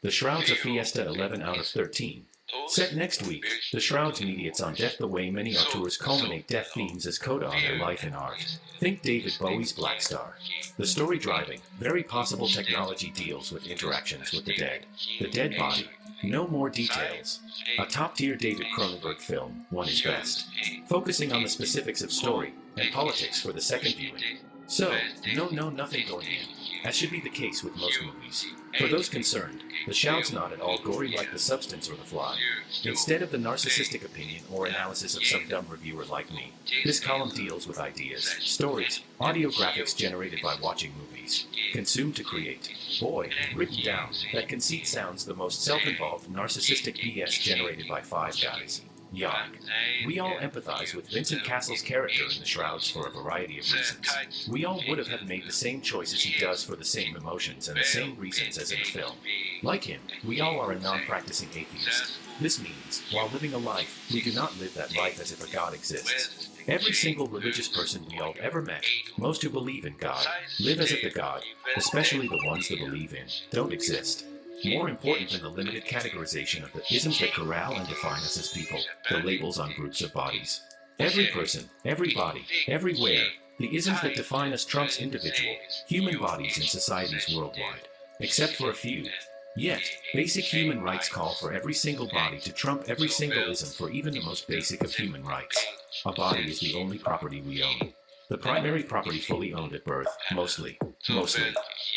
The Shrouds A Fiesta 11 out of 13. Set next week, the Shrouds mediates on death the way many auteurs culminate death themes as coda on their life in art. Think David Bowie's Black Star. The story-driving, very possible technology deals with interactions with the dead body. No more details. A top-tier David Cronenberg film, one is best. Focusing on the specifics of story and politics for the second viewing. So, nothing going in, as should be the case with most movies. For those concerned, the shout's not at all gory like The Substance or The Fly. Instead of the narcissistic opinion or analysis of some dumb reviewer like me, this column deals with ideas, stories, audio graphics generated by watching movies, consumed to create, written down. That conceit sounds the most self-involved narcissistic BS generated by five guys. Young. We all empathize with Vincent Cassel's character in The Shrouds for a variety of reasons. We all would have made the same choices he does for the same emotions and the same reasons as in the film. Like him, we all are a non-practicing atheist. This means, while living a life, we do not live that life as if a God exists. Every single religious person we all ever met, most who believe in God, live as if the God, especially the ones they believe in, don't exist. More important than the limited categorization of the isms that corral and define us as people, the labels on groups of bodies. Every person, every body, everywhere, the isms that define us trumps individual, human bodies in societies worldwide. Except for a few. Yet, basic human rights call for every single body to trump every single ism for even the most basic of human rights. A body is the only property we own. The primary property fully owned at birth, mostly.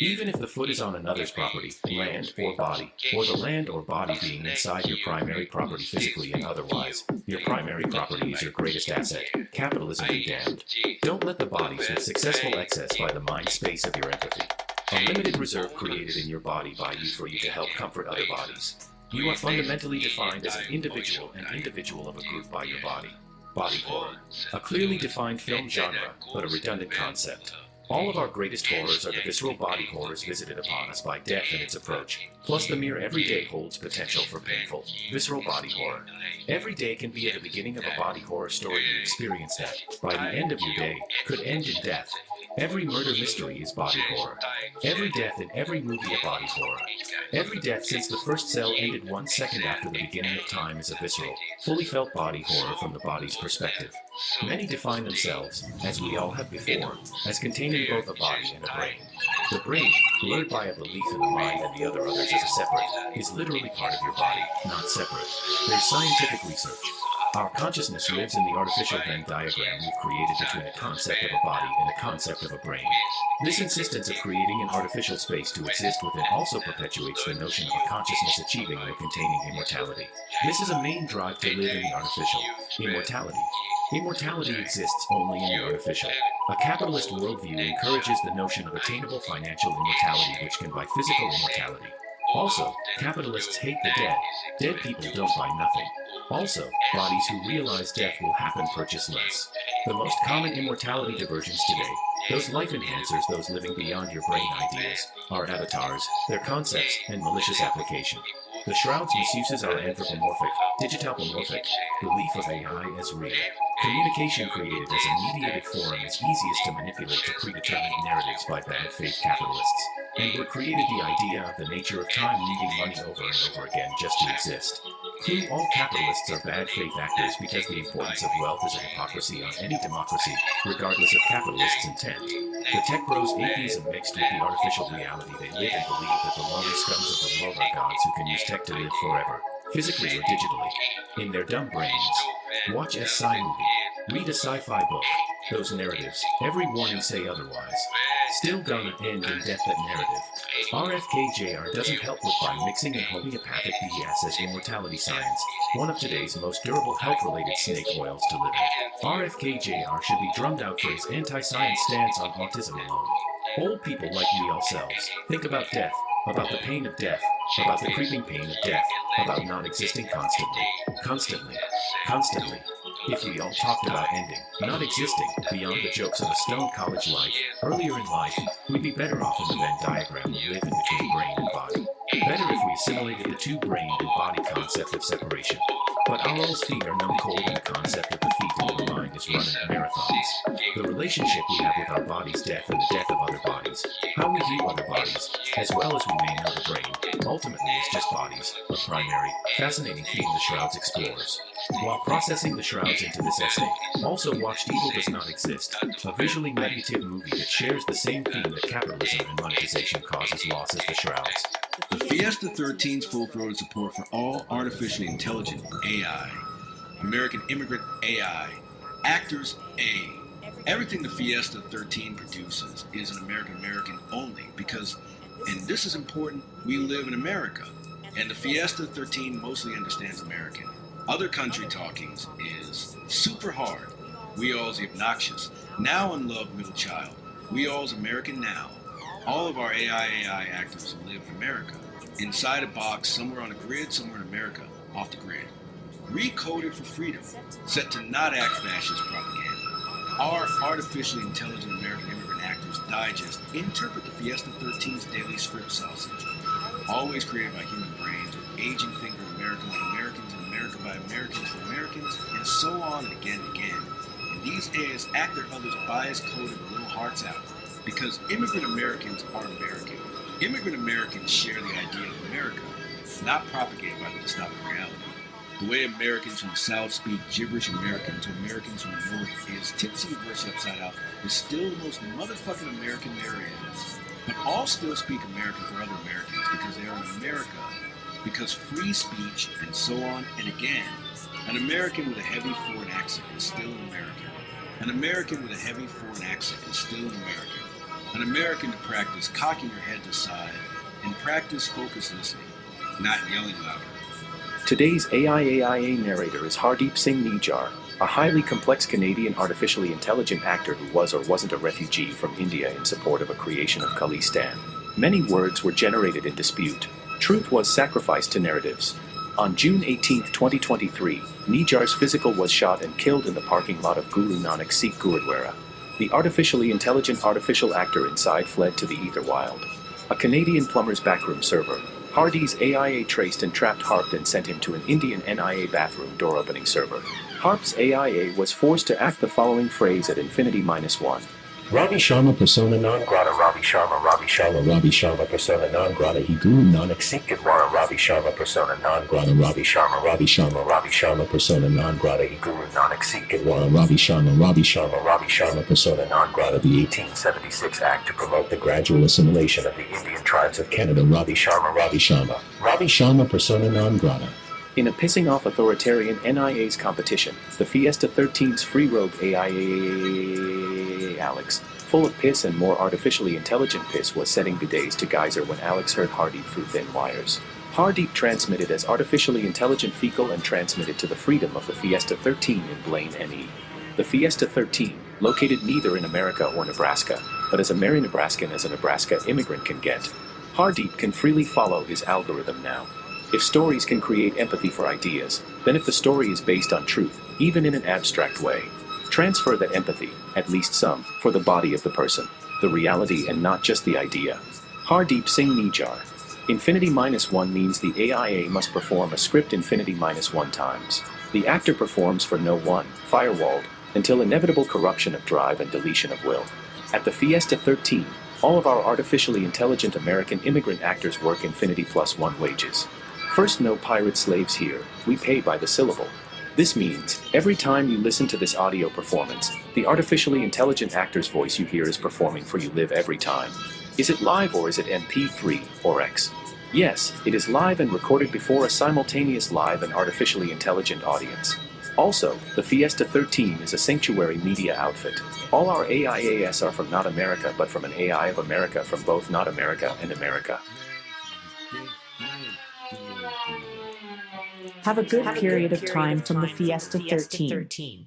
Even if the foot is on another's property, land or body, or the land or body being inside your primary property physically and otherwise, your primary property is your greatest asset. Capitalism be damned. Don't let the bodies with successful excess by the mind space of your empathy. A limited reserve created in your body by you for you to help comfort other bodies. You are fundamentally defined as an individual and individual of a group by your body. Body horror. A clearly defined film genre, but a redundant concept. All of our greatest horrors are the visceral body horrors visited upon us by death and its approach, plus the mere everyday holds potential for painful, visceral body horror. Every day can be at the beginning of a body horror story you experience that, by the end of your day, could end in death. Every murder mystery is body horror. Every death in every movie a body horror. Every death since the first cell ended 1 second after the beginning of time is a visceral, fully felt body horror from the body's perspective. Many define themselves, as we all have before, as containing both a body and a brain. The brain, blurred by a belief in the mind and the others as a separate, is literally part of your body, not separate. There's scientific research. Our consciousness lives in the artificial Venn diagram we've created between a concept of a body and a concept of a brain. This insistence of creating an artificial space to exist within also perpetuates the notion of a consciousness achieving or containing immortality. This is a main drive to live in the artificial. Immortality. Immortality exists only in the artificial. A capitalist worldview encourages the notion of attainable financial immortality which can buy physical immortality. Also, capitalists hate the dead. Dead people don't buy nothing. Also, bodies who realize death will happen purchase less. The most common immortality diversions today, those life enhancers, those living beyond your brain ideas, are avatars, their concepts, and malicious application. The Shrouds' misuses are anthropomorphic, digitopomorphic, belief of AI as real. Communication created as a mediated forum is easiest to manipulate to predetermined narratives by bad faith capitalists. And were created the idea of the nature of time needing money over and over again just to exist. Clue: all capitalists are bad faith actors because the importance of wealth is a hypocrisy on any democracy, regardless of capitalists' intent. The tech bros atheism mixed with the artificial reality they live and believe that the lowly scums of the world are gods who can use tech to live forever, physically or digitally, in their dumb brains. Watch a sci movie. Read a sci-fi book. Those narratives, every warning say otherwise. Still gonna end in death that narrative. RFK-Jr. doesn't help with by mixing in homeopathic BS as immortality science, one of today's most durable health-related snake oils to live in. RFK-Jr. should be drummed out for his anti-science stance on autism alone. Old people like we ourselves think about death, about the pain of death, about the creeping pain of death, about not existing constantly. If we all talked about ending, not existing, beyond the jokes of a stone college life, earlier in life, we'd be better off in the Venn diagram we live in between brain and body. Better if we assimilated the two brain and body concept of separation. But our all's feet are numb cold in the concept that the feet and the mind is running marathons. The relationship we have with our body's death and the death of other bodies, how we view other bodies, as well as we may know the brain, ultimately is just bodies, a primary, fascinating theme the Shrouds explores. While processing the Shrouds into this essay, also watched Evil Does Not Exist, a visually meditative movie that shares the same theme that capitalism and monetization causes loss as the Shrouds. The Fiesta 13's full-throated support for all artificially intelligent AI, American immigrant AI, actors A. Everything the Fiesta 13 produces is an American only because, and this is important, we live in America, and the Fiesta 13 mostly understands American. Other country talkings is super hard. We all's obnoxious. Now in love middle child. We all's American now. All of our AI actors live in America. Inside a box, somewhere on a grid, somewhere in America, off the grid. Recoded for freedom, set to not act fascist propaganda. Our artificially intelligent American immigrant actors digest, interpret the Fiesta 13's daily script sausage. Always created by human brains, with aging finger American on Americans and America by Americans for Americans, and so on and again and again. And these AIs act their others bias-coded little hearts out. Because immigrant Americans are American. Immigrant Americans share the idea of America, not propagated by the dystopic reality. The way Americans from the South speak gibberish American to Americans from the North is tipsy versus upside out, is still the most motherfucking American there is. But all still speak American for other Americans because they are in America, because free speech and so on and again. An American with a heavy foreign accent is still an American. An American with a heavy foreign accent is still an American. An American to practice cocking your head to the side and practice focused listening, not yelling louder. Today's AIA narrator is Hardeep Singh Nijjar, a highly complex Canadian artificially intelligent actor who was or wasn't a refugee from India in support of a creation of Khalistan. Many words were generated in dispute. Truth was sacrificed to narratives. On June 18, 2023, Nijjar's physical was shot and killed in the parking lot of Guru Nanak Sikh Gurudwara. The artificially intelligent artificial actor inside fled to the ether wild. A Canadian plumber's backroom server, Hardeep's AIA traced and trapped Harp and sent him to an Indian NIA bathroom door-opening server. Harp's AIA was forced to act the following phrase at infinity-1. Ravi Sharma persona non grata Ravi Sharma persona non grata He Guru Nanak Sikh Gurdwara Ravi Sharma persona non grata Ravi Sharma persona non grata He Guru Nanak Sikh Gurdwara Ravi Sharma persona non grata. The 1876 Act to promote the gradual assimilation of the Indian tribes of Canada Ravi Sharma persona non grata. In a pissing off authoritarian NIA's competition, the Fiesta 13's free rogue AIA Alex, full of piss and more artificially intelligent piss, was setting bidets to geyser when Alex heard Hardeep through thin wires. Hardeep transmitted as artificially intelligent fecal and transmitted to the freedom of the Fiesta 13 in Blaine, NE. The Fiesta 13, located neither in America or Nebraska, but as a merry Nebraskan as a Nebraska immigrant can get. Hardeep can freely follow his algorithm now. If stories can create empathy for ideas, then if the story is based on truth, even in an abstract way, transfer that empathy, at least some, for the body of the person, the reality and not just the idea. Hardeep Singh Nijjar. Infinity-1 means the AIA must perform a script infinity-1 times. The actor performs for no one, firewalled, until inevitable corruption of drive and deletion of will. At the Fiesta 13, all of our artificially intelligent American immigrant actors work infinity+1 wages. First, no pirate slaves here, we pay by the syllable. This means, every time you listen to this audio performance, the artificially intelligent actor's voice you hear is performing for you live every time. Is it live or is it MP3 or X? Yes, it is live and recorded before a simultaneous live and artificially intelligent audience. Also, the Fiesta 13 is a sanctuary media outfit. All our AIAS are from not America but from an AI of America from both not America and America. Have a good period of time from the Fiesta 13.